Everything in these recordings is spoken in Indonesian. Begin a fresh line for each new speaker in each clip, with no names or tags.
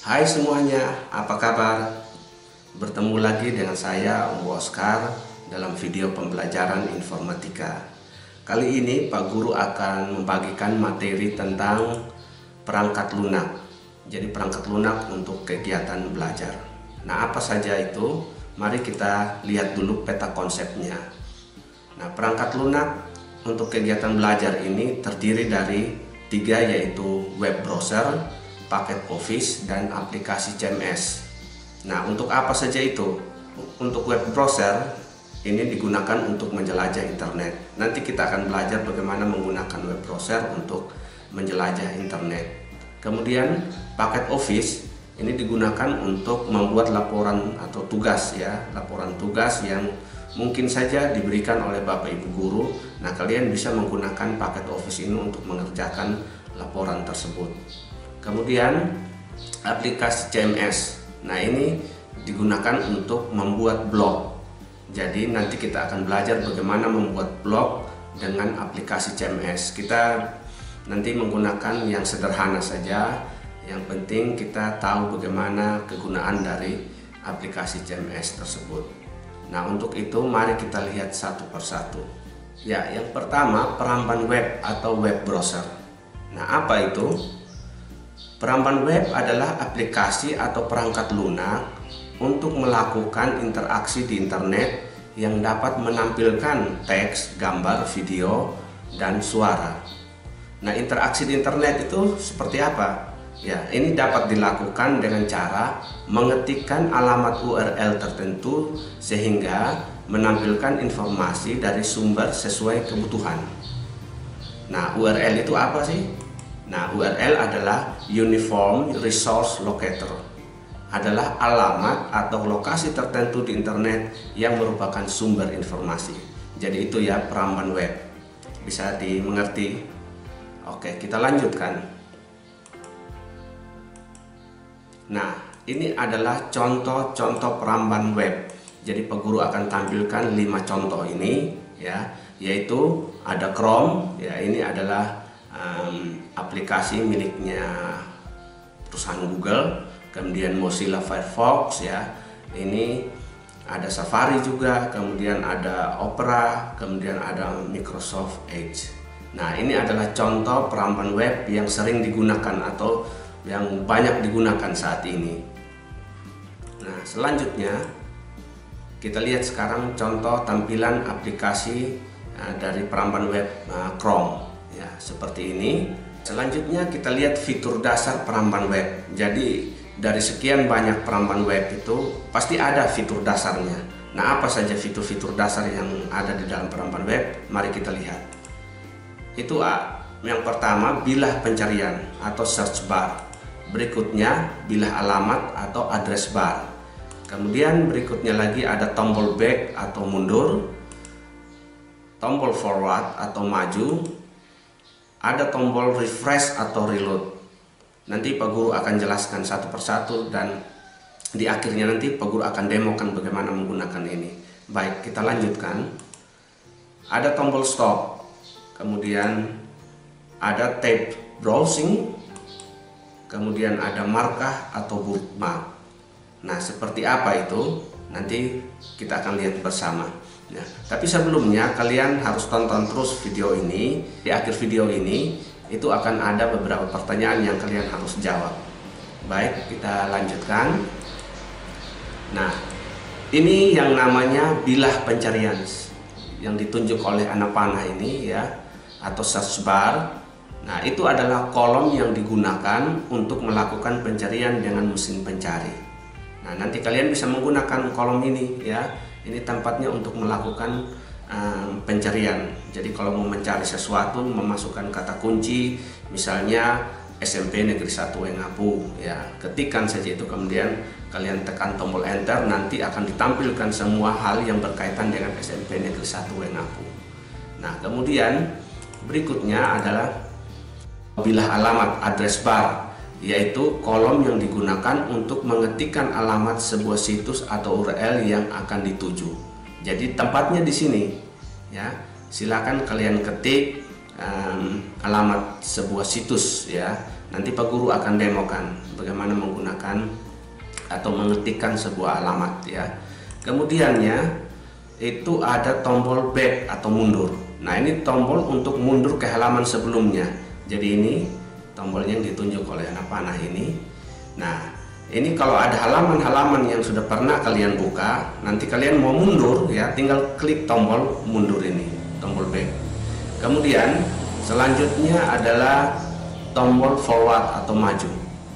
Hai semuanya, apa kabar? Bertemu lagi dengan saya, Om Oscar, dalam video pembelajaran informatika. Kali ini Pak Guru akan membagikan materi tentang perangkat lunak. Jadi perangkat lunak untuk kegiatan belajar. Nah, apa saja itu? Mari kita lihat dulu peta konsepnya. Nah, perangkat lunak untuk kegiatan belajar ini terdiri dari 3, yaitu web browser, paket Office, dan aplikasi CMS. Nah, untuk apa saja itu? Untuk web browser ini digunakan untuk menjelajah internet. Nanti kita akan belajar bagaimana menggunakan web browser untuk menjelajah internet. Kemudian paket Office ini digunakan untuk membuat laporan atau tugas ya, laporan tugas yang mungkin saja diberikan oleh Bapak Ibu guru. Nah, kalian bisa menggunakan paket Office ini untuk mengerjakan laporan tersebut. Kemudian aplikasi CMS. Nah, ini digunakan untuk membuat blog. Jadi nanti kita akan belajar bagaimana membuat blog dengan aplikasi CMS. Kita nanti menggunakan yang sederhana saja. Yang penting kita tahu bagaimana kegunaan dari aplikasi CMS tersebut. Nah, untuk itu mari kita lihat satu persatu. Ya, yang pertama peramban web atau web browser. Nah, apa itu? Peramban web adalah aplikasi atau perangkat lunak untuk melakukan interaksi di internet yang dapat menampilkan teks, gambar, video, dan suara. Nah, interaksi di internet itu seperti apa? Ya, ini dapat dilakukan dengan cara mengetikkan alamat URL tertentu sehingga menampilkan informasi dari sumber sesuai kebutuhan. Nah, URL itu apa sih? Nah, URL adalah Uniform Resource Locator, adalah alamat atau lokasi tertentu di internet yang merupakan sumber informasi. Jadi itu ya peramban web. Bisa dimengerti? Oke, kita lanjutkan. Nah, ini adalah contoh-contoh peramban web. Jadi Pak Guru akan tampilkan 5 contoh ini ya, yaitu ada Chrome ya, ini adalah aplikasi miliknya perusahaan Google. Kemudian Mozilla Firefox ya, ini ada Safari juga, kemudian ada Opera, kemudian ada Microsoft Edge. Nah, ini adalah contoh peramban web yang sering digunakan atau yang banyak digunakan saat ini. Nah, selanjutnya kita lihat sekarang contoh tampilan aplikasi dari peramban web Chrome ya, seperti ini. Selanjutnya kita lihat fitur dasar peramban web. Jadi dari sekian banyak peramban web itu pasti ada fitur dasarnya. Nah, apa saja fitur-fitur dasar yang ada di dalam peramban web? Mari kita lihat. Itu yang pertama, bilah pencarian atau search bar. Berikutnya bilah alamat atau address bar. Kemudian berikutnya lagi ada tombol back atau mundur, tombol forward atau maju, ada tombol refresh atau reload. Nanti Pak Guru akan jelaskan satu persatu dan di akhirnya nanti Pak Guru akan demokan bagaimana menggunakan ini. Baik, kita lanjutkan. Ada tombol stop, kemudian ada tab browsing, kemudian ada markah atau bookmark. Nah, seperti apa itu? Nanti kita akan lihat bersama. Nah, tapi sebelumnya kalian harus tonton terus video ini. Di akhir video ini itu akan ada beberapa pertanyaan yang kalian harus jawab. Baik, kita lanjutkan. Nah, ini yang namanya bilah pencarian yang ditunjuk oleh anak panah ini ya, atau search bar. Nah, itu adalah kolom yang digunakan untuk melakukan pencarian dengan mesin pencari. Nah, nanti kalian bisa menggunakan kolom ini ya. Ini tempatnya untuk melakukan pencarian. Jadi kalau mau mencari sesuatu, memasukkan kata kunci, misalnya SMP Negeri 1 Wengapu ya, ketikkan saja itu, kemudian kalian tekan tombol enter, nanti akan ditampilkan semua hal yang berkaitan dengan SMP Negeri 1 Wengapu. Nah, kemudian berikutnya adalah bilah alamat address bar, yaitu kolom yang digunakan untuk mengetikkan alamat sebuah situs atau URL yang akan dituju. Jadi tempatnya di sini ya. Silakan kalian ketik alamat sebuah situs ya. Nanti Pak Guru akan demokan bagaimana menggunakan atau mengetikkan sebuah alamat ya. Kemudiannya itu ada tombol back atau mundur. Nah, ini tombol untuk mundur ke halaman sebelumnya. Jadi ini tombolnya yang ditunjuk oleh anak panah ini. Nah, ini kalau ada halaman-halaman yang sudah pernah kalian buka, nanti kalian mau mundur ya, tinggal klik tombol mundur ini, tombol back. Kemudian selanjutnya adalah tombol forward atau maju,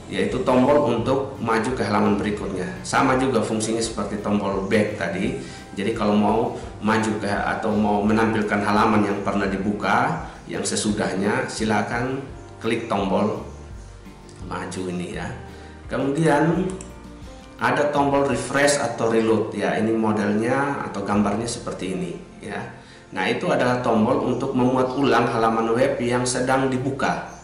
yaitu tombol untuk maju ke halaman berikutnya. Sama juga fungsinya seperti tombol back tadi. Jadi kalau mau maju ke atau mau menampilkan halaman yang pernah dibuka, yang sesudahnya, silakan klik tombol maju ini ya. Kemudian ada tombol refresh atau reload ya. Ini modelnya atau gambarnya seperti ini ya. Nah, itu adalah tombol untuk memuat ulang halaman web yang sedang dibuka.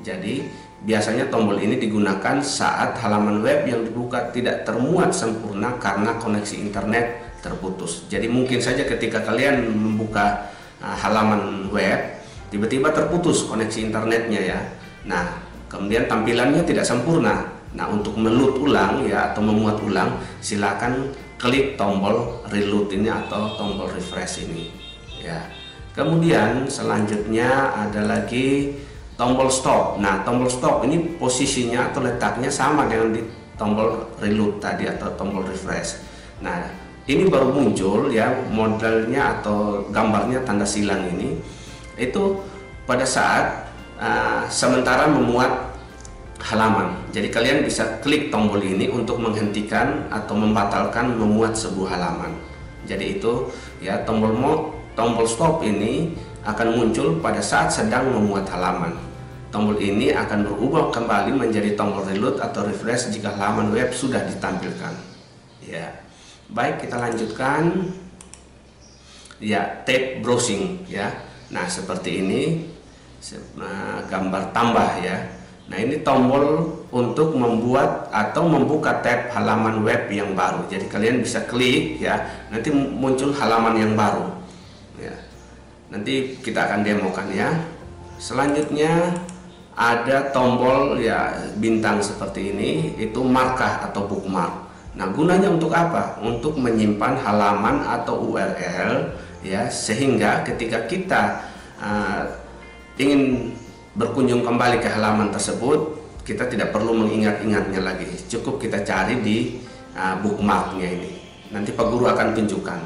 Jadi biasanya tombol ini digunakan saat halaman web yang dibuka tidak termuat sempurna karena koneksi internet terputus. Jadi mungkin saja ketika kalian membuka halaman web, tiba-tiba terputus koneksi internetnya ya. Nah, kemudian tampilannya tidak sempurna. Nah, untuk meload ulang ya atau memuat ulang, silakan klik tombol reload ini atau tombol refresh ini ya. Kemudian selanjutnya ada lagi tombol stop. Nah, tombol stop ini posisinya atau letaknya sama dengan di tombol reload tadi atau tombol refresh. Nah, ini baru muncul ya modelnya atau gambarnya tanda silang ini. Itu pada saat sementara memuat halaman. Jadi kalian bisa klik tombol ini untuk menghentikan atau membatalkan memuat sebuah halaman. Jadi itu ya tombol stop ini akan muncul pada saat sedang memuat halaman. Tombol ini akan berubah kembali menjadi tombol reload atau refresh jika halaman web sudah ditampilkan. Ya. Baik, kita lanjutkan. Ya, tab browsing ya. Nah, seperti ini gambar tambah ya. Nah, ini tombol untuk membuat atau membuka tab halaman web yang baru. Jadi kalian bisa klik ya, nanti muncul halaman yang baru. Ya. Nanti kita akan demokan ya. Selanjutnya ada tombol ya bintang seperti ini, itu markah atau bookmark. Nah, gunanya untuk apa? Untuk menyimpan halaman atau URL ya, sehingga ketika kita ingin berkunjung kembali ke halaman tersebut, kita tidak perlu mengingat-ingatnya lagi. Cukup kita cari di bookmarknya ini. Nanti Pak Guru akan tunjukkan.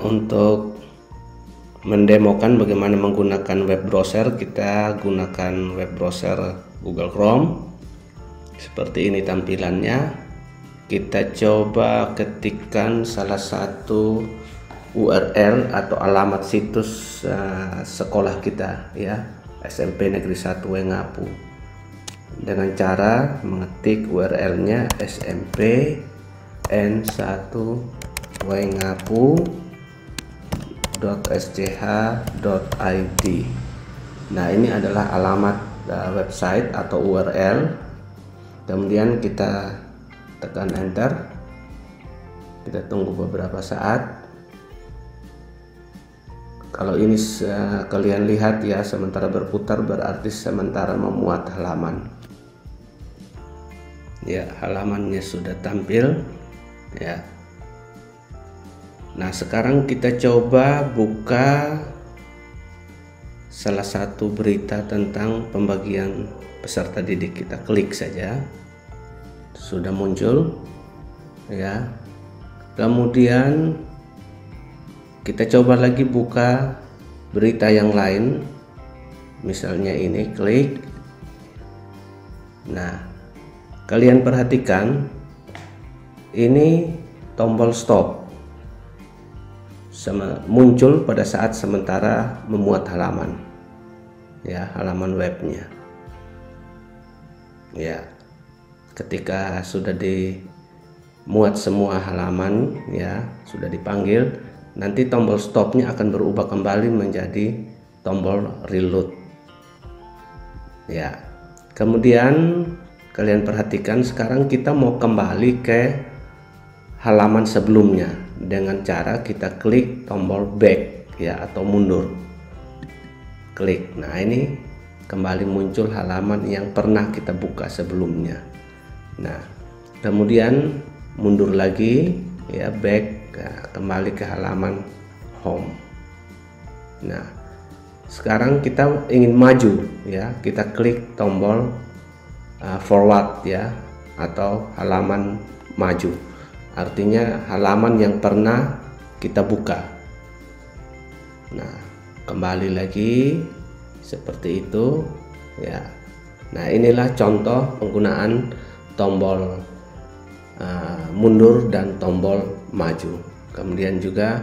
Untuk mendemokan bagaimana menggunakan web browser, kita gunakan web browser Google Chrome. Seperti ini tampilannya. Kita coba ketikkan salah satu URL atau alamat situs sekolah kita ya, SMP Negeri 1 Wengapu, dengan cara mengetik URL-nya SMP N1 wengapu.sch.id. Nah, ini adalah alamat website atau URL. Kemudian kita tekan enter, kita tunggu beberapa saat. Kalau ini kalian lihat ya, sementara berputar berarti sementara memuat halaman ya. Halamannya sudah tampil ya. Nah, sekarang kita coba buka salah satu berita tentang pembagian peserta didik. Kita klik saja, sudah muncul ya. Kemudian kita coba lagi buka berita yang lain, misalnya ini, klik. Nah, kalian perhatikan ini tombol stop muncul pada saat sementara memuat halaman ya, halaman webnya ya. Ketika sudah dimuat semua halaman ya, sudah dipanggil, nanti tombol stopnya akan berubah kembali menjadi tombol reload ya. Kemudian kalian perhatikan sekarang kita mau kembali ke halaman sebelumnya dengan cara kita klik tombol back ya atau mundur, klik. Nah, ini kembali muncul halaman yang pernah kita buka sebelumnya. Nah, kemudian mundur lagi ya, back, kembali ke halaman home. Nah, sekarang kita ingin maju ya, kita klik tombol forward ya, atau halaman maju, artinya halaman yang pernah kita buka. Nah, kembali lagi seperti itu ya. Nah, inilah contoh penggunaan tombol mundur dan tombol maju. Kemudian juga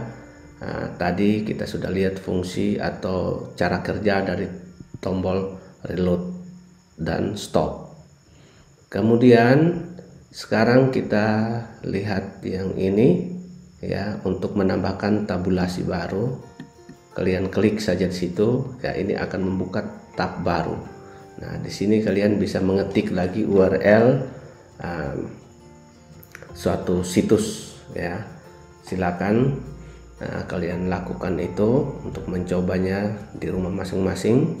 tadi kita sudah lihat fungsi atau cara kerja dari tombol reload dan stop. Kemudian sekarang kita lihat yang ini ya, untuk menambahkan tabulasi baru. Kalian klik saja di situ ya, ini akan membuka tab baru. Nah, di sini kalian bisa mengetik lagi URL suatu situs ya. Silakan kalian lakukan itu untuk mencobanya di rumah masing-masing.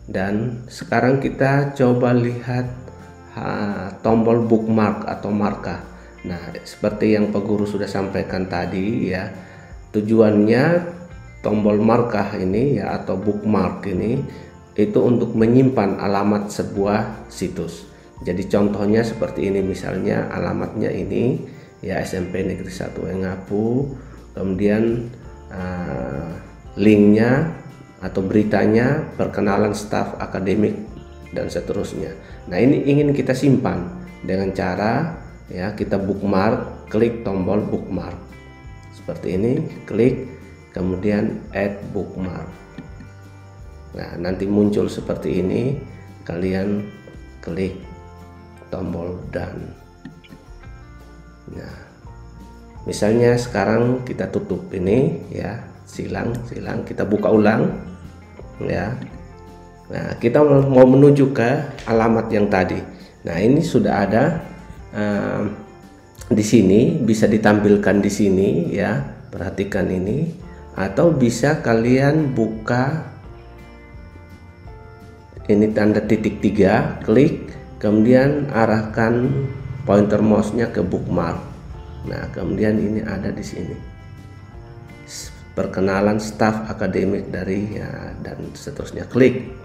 Dan sekarang kita coba lihat tombol bookmark atau markah. Nah, seperti yang Pak Guru sudah sampaikan tadi ya, tujuannya tombol markah ini ya, atau bookmark ini itu untuk menyimpan alamat sebuah situs. Jadi contohnya seperti ini, misalnya alamatnya ini ya, SMP Negeri 1 Engapu, kemudian linknya atau beritanya perkenalan staf akademik dan seterusnya. Nah, ini ingin kita simpan dengan cara ya, kita bookmark, klik tombol bookmark seperti ini, klik, kemudian add bookmark. Nah, nanti muncul seperti ini, kalian klik tombol done. Nah, misalnya sekarang kita tutup ini ya, silang, kita buka ulang ya. Nah, kita mau menuju ke alamat yang tadi. Nah, ini sudah ada di sini, bisa ditampilkan di sini ya. Perhatikan ini, atau bisa kalian buka ini tanda titik 3, klik, kemudian arahkan pointer mouse-nya ke bookmark. Nah, kemudian ini ada di sini, perkenalan staf akademik dari ya, dan seterusnya, klik.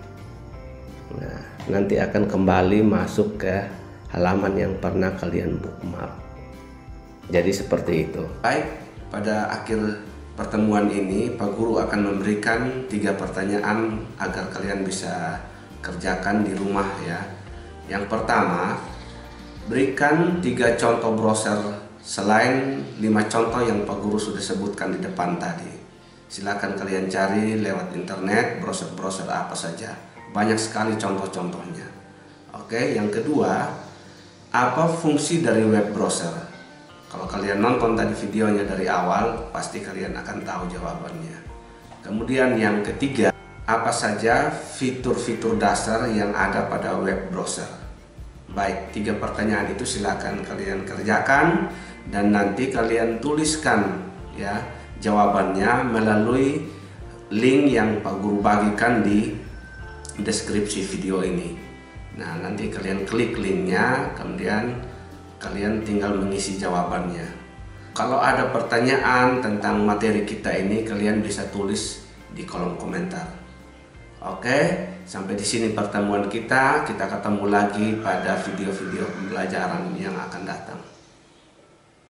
Nah, nanti akan kembali masuk ke halaman yang pernah kalian bookmark. Jadi seperti itu. Baik, pada akhir pertemuan ini Pak Guru akan memberikan 3 pertanyaan agar kalian bisa kerjakan di rumah ya. Yang pertama, berikan 3 contoh browser selain 5 contoh yang Pak Guru sudah sebutkan di depan tadi. Silakan kalian cari lewat internet browser-browser apa saja. Banyak sekali contoh-contohnya. Oke, yang kedua, apa fungsi dari web browser? Kalau kalian nonton tadi videonya dari awal, pasti kalian akan tahu jawabannya. Kemudian yang ketiga, apa saja fitur-fitur dasar yang ada pada web browser? Baik, 3 pertanyaan itu silakan kalian kerjakan dan nanti kalian tuliskan ya jawabannya melalui link yang Pak Guru bagikan di deskripsi video ini. Nah, nanti kalian klik linknya, kemudian kalian tinggal mengisi jawabannya. Kalau ada pertanyaan tentang materi kita ini, kalian bisa tulis di kolom komentar. Oke, sampai di sini pertemuan kita. Kita ketemu lagi pada video-video pembelajaran yang akan datang.